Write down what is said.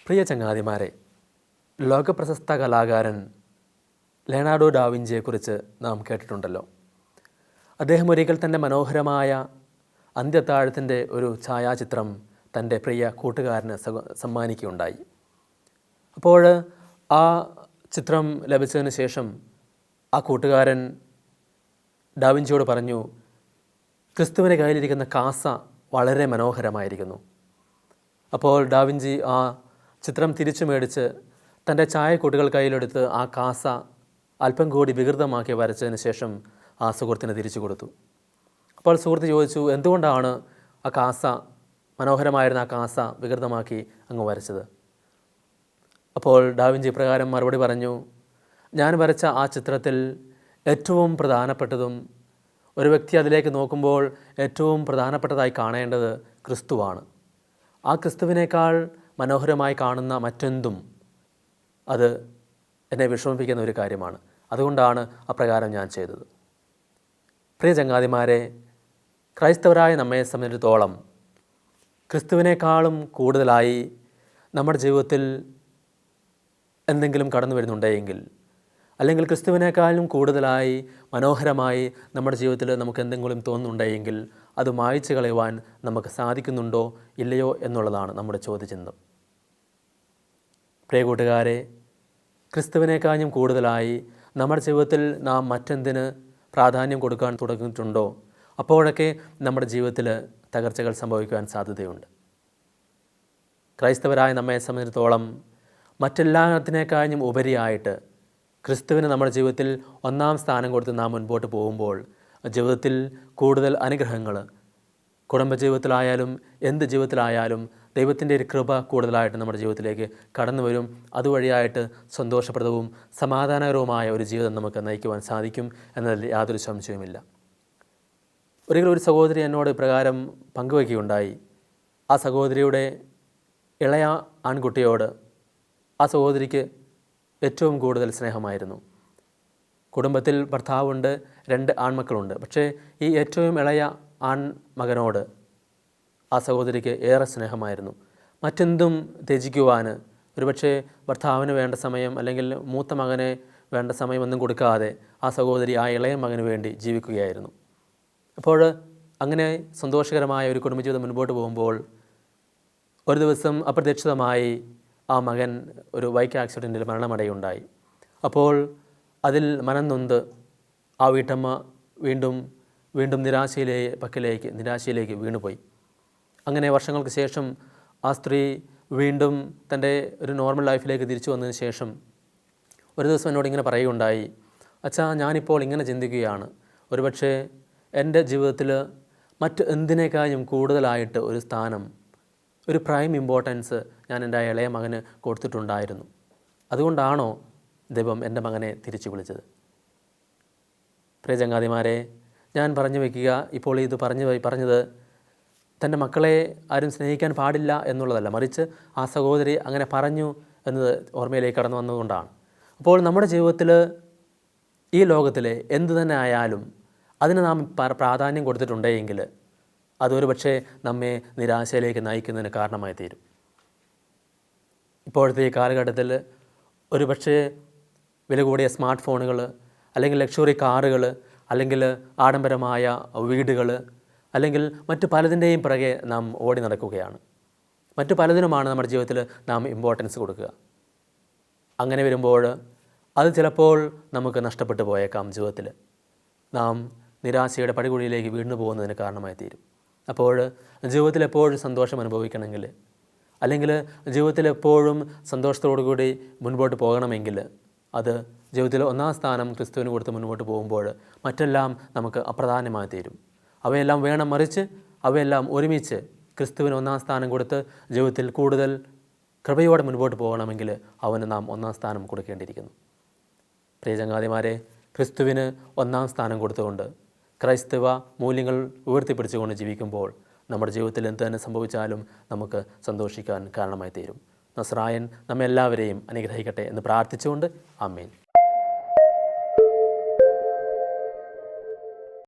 പ്രിയ ചങ്ങാതിമാരെ, ലോകപ്രശസ്ത കലാകാരൻ ലിയോണാർഡോ ഡാവിഞ്ചിയെക്കുറിച്ച് നാം കേട്ടിട്ടുണ്ടല്ലോ. അദ്ദേഹം ഒരിക്കൽ തൻ്റെ മനോഹരമായ അന്ത്യത്താഴത്തിൻ്റെ ഒരു ഛായാചിത്രം തൻ്റെ പ്രിയ കൂട്ടുകാരന് സമ്മാനിക്കുകയുണ്ടായി. അപ്പോൾ ആ ചിത്രം ലഭിച്ചതിന് ശേഷം ആ കൂട്ടുകാരൻ ഡാവിഞ്ചിയോട് പറഞ്ഞു, ക്രിസ്തുവിൻ്റെ കയ്യിലിരിക്കുന്ന കാസ വളരെ മനോഹരമായിരിക്കുന്നു. അപ്പോൾ ഡാവിഞ്ചി ആ ചിത്രം തിരിച്ചു മേടിച്ച് തൻ്റെ ചായക്കൂട്ടുകൾ കയ്യിലെടുത്ത് ആ കാസ അല്പം കൂടി വികൃതമാക്കി വരച്ചതിന് ശേഷം ആ സുഹൃത്തിന് തിരിച്ചു കൊടുത്തു. അപ്പോൾ സുഹൃത്ത് ചോദിച്ചു, എന്തുകൊണ്ടാണ് ആ കാസ, മനോഹരമായിരുന്ന ആ കാസ വികൃതമാക്കി അങ്ങ് വരച്ചത്? അപ്പോൾ ഡാവിഞ്ചി ഇപ്രകാരം മറുപടി പറഞ്ഞു, ഞാൻ വരച്ച ആ ചിത്രത്തിൽ ഏറ്റവും പ്രധാനപ്പെട്ടതും ഒരു വ്യക്തി അതിലേക്ക് നോക്കുമ്പോൾ ഏറ്റവും പ്രധാനപ്പെട്ടതായി കാണേണ്ടത് ക്രിസ്തുവാണ്. ആ ക്രിസ്തുവിനേക്കാൾ മനോഹരമായി കാണുന്ന മറ്റെന്തും അത് എന്നെ വിഷമിപ്പിക്കുന്ന ഒരു കാര്യമാണ്. അതുകൊണ്ടാണ് അപ്രകാരം ഞാൻ ചെയ്തത്. പ്രിയ ചങ്ങാതിമാരെ, ക്രൈസ്തവരായ നമ്മെ സംബന്ധിച്ചിടത്തോളം ക്രിസ്തുവിനേക്കാളും കൂടുതലായി നമ്മുടെ ജീവിതത്തിൽ എന്തെങ്കിലും കടന്നു വരുന്നുണ്ടെങ്കിൽ, അല്ലെങ്കിൽ ക്രിസ്തുവിനേക്കാളും കൂടുതലായി മനോഹരമായി നമ്മുടെ ജീവിതത്തിൽ നമുക്ക് എന്തെങ്കിലും തോന്നുന്നുണ്ടെങ്കിൽ അത് മായ്ച്ചു കളയുവാൻ നമുക്ക് സാധിക്കുന്നുണ്ടോ ഇല്ലയോ എന്നുള്ളതാണ് നമ്മുടെ ചോദ്യചിഹ്നം. പ്രിയ കൂട്ടുകാരെ, ക്രിസ്തുവിനേക്കാളും കൂടുതലായി നമ്മുടെ ജീവിതത്തിൽ നാം മറ്റെന്തിന് പ്രാധാന്യം കൊടുക്കാൻ തുടങ്ങിയിട്ടുണ്ടോ അപ്പോഴൊക്കെ നമ്മുടെ ജീവിതത്തിൽ തകർച്ചകൾ സംഭവിക്കുവാൻ സാധ്യതയുണ്ട്. ക്രൈസ്തവരായ നമ്മെ സംബന്ധിച്ചിടത്തോളം മറ്റെല്ലാത്തിനേക്കാളും ഉപരിയായിട്ട് ക്രിസ്തുവിന് നമ്മുടെ ജീവിതത്തിൽ ഒന്നാം സ്ഥാനം കൊടുത്ത് നാം മുൻപോട്ട് പോകുമ്പോൾ ജീവിതത്തിൽ കൂടുതൽ അനുഗ്രഹങ്ങൾ, കുടുംബജീവിതത്തിലായാലും എന്ത് ജീവിതത്തിലായാലും ദൈവത്തിൻ്റെ ഒരു കൃപ കൂടുതലായിട്ട് നമ്മുടെ ജീവിതത്തിലേക്ക് കടന്നു വരും. അതുവഴിയായിട്ട് സന്തോഷപ്രദവും സമാധാനകരവുമായ ഒരു ജീവിതം നമുക്ക് നയിക്കുവാൻ സാധിക്കും എന്നതിൽ യാതൊരു സംശയവുമില്ല. ഒരിക്കലും ഒരു സഹോദരി എന്നോട് ഇപ്രകാരം പങ്കുവയ്ക്കുകയുണ്ടായി. ആ സഹോദരിയുടെ ഇളയ ആൺകുട്ടിയോട് ആ സഹോദരിക്ക് ഏറ്റവും കൂടുതൽ സ്നേഹമായിരുന്നു. കുടുംബത്തിൽ ഭർത്താവുണ്ട്, 2 ആൺമക്കളുണ്ട്. പക്ഷേ ഈ ഏറ്റവും ഇളയ ആൺമകനോട് ആ സഹോദരിക്ക് ഏറെ സ്നേഹമായിരുന്നു. മറ്റെന്തും ത്യജിക്കുവാൻ, ഒരുപക്ഷെ ഭർത്താവിന് വേണ്ട സമയം അല്ലെങ്കിൽ മൂത്ത മകനെ വേണ്ട സമയമൊന്നും കൊടുക്കാതെ ആ സഹോദരി ആ ഇളയ മകന് വേണ്ടി ജീവിക്കുകയായിരുന്നു. അപ്പോൾ അങ്ങനെ സന്തോഷകരമായ ഒരു കുടുംബജീവിതം മുൻപോട്ട് പോകുമ്പോൾ ഒരു ദിവസം അപ്രതീക്ഷിതമായി ആ മകൻ ഒരു ബൈക്ക് ആക്സിഡൻറ്റിൽ മരണമടയുണ്ടായി. അപ്പോൾ അതിൽ മനം നൊന്ത് ആ വീട്ടമ്മ വീണ്ടും നിരാശയിലേക്ക് വീണുപോയി. അങ്ങനെ വർഷങ്ങൾക്ക് ശേഷം ആ സ്ത്രീ വീണ്ടും തൻ്റെ ഒരു നോർമൽ ലൈഫിലേക്ക് തിരിച്ചു വന്നതിന് ശേഷം ഒരു ദിവസം എന്നോട് ഇങ്ങനെ പറയുകയുണ്ടായി, അച്ഛാ, ഞാനിപ്പോൾ ഇങ്ങനെ ചിന്തിക്കുകയാണ്, ഒരുപക്ഷെ എൻ്റെ ജീവിതത്തിൽ മറ്റ് എന്തിനേക്കാളും കൂടുതലായിട്ട് ഒരു സ്ഥാനം, ഒരു പ്രൈം ഇമ്പോർട്ടൻസ് ഞാൻ എൻ്റെ ഇളയ മകന് കൊടുത്തിട്ടുണ്ടായിരുന്നു. അതുകൊണ്ടാണോ ദൈവം എൻ്റെ മകനെ തിരിച്ചു വിളിച്ചത്? പ്രിയ ചങ്ങാതിമാരെ, ഞാൻ പറഞ്ഞു വയ്ക്കുക, ഇപ്പോൾ ഇത് പറഞ്ഞത് തൻ്റെ മക്കളെ ആരും സ്നേഹിക്കാൻ പാടില്ല എന്നുള്ളതല്ല, മറിച്ച് ആ സഹോദരി അങ്ങനെ പറഞ്ഞു എന്നത് ഓർമ്മയിലേക്ക് കടന്നു വന്നതുകൊണ്ടാണ്. അപ്പോൾ നമ്മുടെ ജീവിതത്തിൽ ഈ ലോകത്തിലെ എന്തു തന്നെ ആയാലും അതിന് നാം പ്രാധാന്യം കൊടുത്തിട്ടുണ്ടെങ്കിൽ അതൊരു പക്ഷേ നമ്മെ നിരാശയിലേക്ക് നയിക്കുന്നതിന് കാരണമായി തീരും. ഇപ്പോഴത്തെ ഈ കാലഘട്ടത്തിൽ ഒരു പക്ഷേ വില കൂടിയ സ്മാർട്ട് ഫോണുകൾ, അല്ലെങ്കിൽ ലക്ഷറി കാറുകൾ, അല്ലെങ്കിൽ ആഡംബരമായ വീടുകൾ, അല്ലെങ്കിൽ മറ്റു പലതിൻ്റെയും പിറകെ നാം ഓടി നടക്കുകയാണ്. മറ്റു പലതിനുമാണ് നമ്മുടെ ജീവിതത്തിൽ നാം ഇമ്പോർട്ടൻസ് കൊടുക്കുക. അങ്ങനെ വരുമ്പോൾ അത് ചിലപ്പോൾ നമുക്ക് നഷ്ടപ്പെട്ടു പോയേക്കാം. ജീവിതത്തിൽ നാം നിരാശയുടെ പടികുഴിയിലേക്ക് വീണു പോകുന്നതിന് കാരണമായി തീരും. അപ്പോൾ ജീവിതത്തിൽ എപ്പോഴും സന്തോഷം അനുഭവിക്കണമെങ്കിൽ, അല്ലെങ്കിൽ ജീവിതത്തിൽ എപ്പോഴും സന്തോഷത്തോടു കൂടി മുൻപോട്ട് പോകണമെങ്കിൽ അത് ജീവിതത്തിൽ ഒന്നാം സ്ഥാനം ക്രിസ്തുവിന് കൊടുത്ത് മുൻപോട്ട് പോകുമ്പോൾ മറ്റെല്ലാം നമുക്ക് അപ്രധാനമായി തീരും. അവയെല്ലാം വേണം, മറിച്ച് അവയെല്ലാം ഒരുമിച്ച് ക്രിസ്തുവിന് ഒന്നാം സ്ഥാനം കൊടുത്ത് ജീവിതത്തിൽ കൂടുതൽ കൃപയോടെ മുൻപോട്ട് പോകണമെങ്കിൽ അവന് നാം ഒന്നാം സ്ഥാനം കൊടുക്കേണ്ടിയിരിക്കുന്നു. പ്രിയ ചങ്ങാതിമാരെ, ക്രിസ്തുവിന് ഒന്നാം സ്ഥാനം കൊടുത്തുകൊണ്ട് ക്രൈസ്തവ മൂല്യങ്ങൾ ഉയർത്തിപ്പിടിച്ചുകൊണ്ട് ജീവിക്കുമ്പോൾ നമ്മുടെ ജീവിതത്തിൽ എന്ത് തന്നെ സംഭവിച്ചാലും നമുക്ക് സന്തോഷിക്കാൻ കാരണമായി തീരും. നസ്രായൻ നമ്മെല്ലാവരെയും അനുഗ്രഹിക്കട്ടെ എന്ന് പ്രാർത്ഥിച്ചുകൊണ്ട് ആമേൻ.